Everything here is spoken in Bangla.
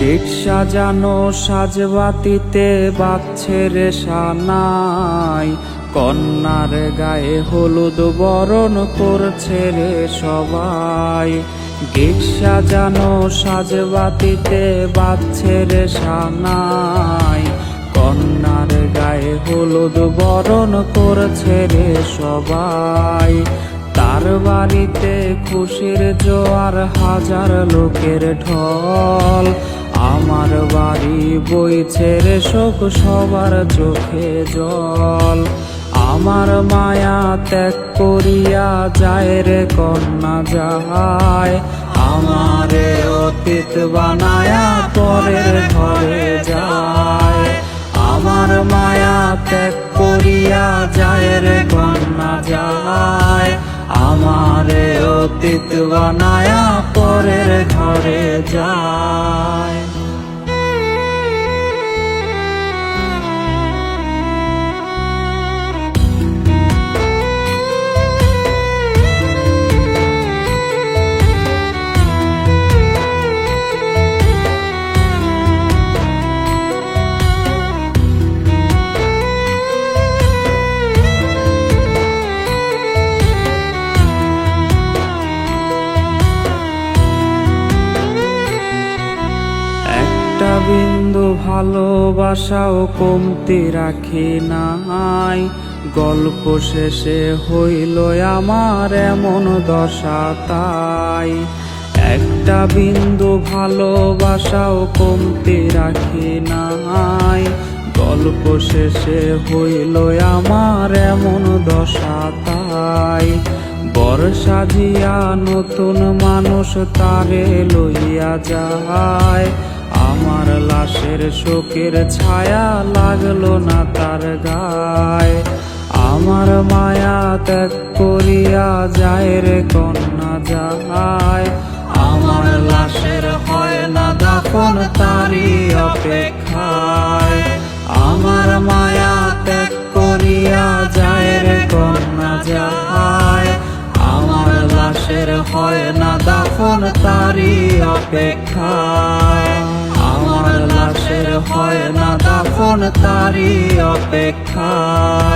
গেট সাজানো সাজবাতিতে বাজছে রে সানাই, কন্যার গায়ে হলুদ বরণ করছে রে সবাই। গেট সাজানো সাজবাতিতে বাজছে রে সানাই, কন্যার গায়ে হলুদ বরণ করছে রে সবাই। তার বাড়িতে খুশির জোয়ার, হাজার লোকের ঢল। আমার বাড়ি বইছে রে শোক, সবার চোখে জল। আমার মায়া ত্যাগ করিয়া যায় রে কন্যা যায়, আমারে অতীত বানায়া পরের ঘরে যায়। আমার মায়া ত্যাগ করিয়া যায় রে কন্যা যায়, আমারে অতীত বানায়া পরের ঘরে যায়। একটা বিন্দু ভালোবাসাও কমতি রাখি নাই, গল্প শেষে হইল আমার এমন দশা তাই। একটা বিন্দু ভালোবাসাও কমতি রাখি নাই, গল্প শেষে হইল আমার এমন দশা তাই। বর সাজিয়া নতুন মানুষ তারে লইয়া যায়, আমার লাশের শোকের ছায়া লাগলো না তার গায়ে। আমার মায়া ত্যাগ করিয়া যায় রে কন্যা যায়, আমার লাশের হয় না দাফন তারই অপেক্ষায়। আমার মায়া ত্যাগ করিয়া যায় রে কন্যা যায়, আমার লাশের হয় না দাফন তারই অপেক্ষায়। আমার লাশের হয় না দাফন তারই অপেক্ষায়।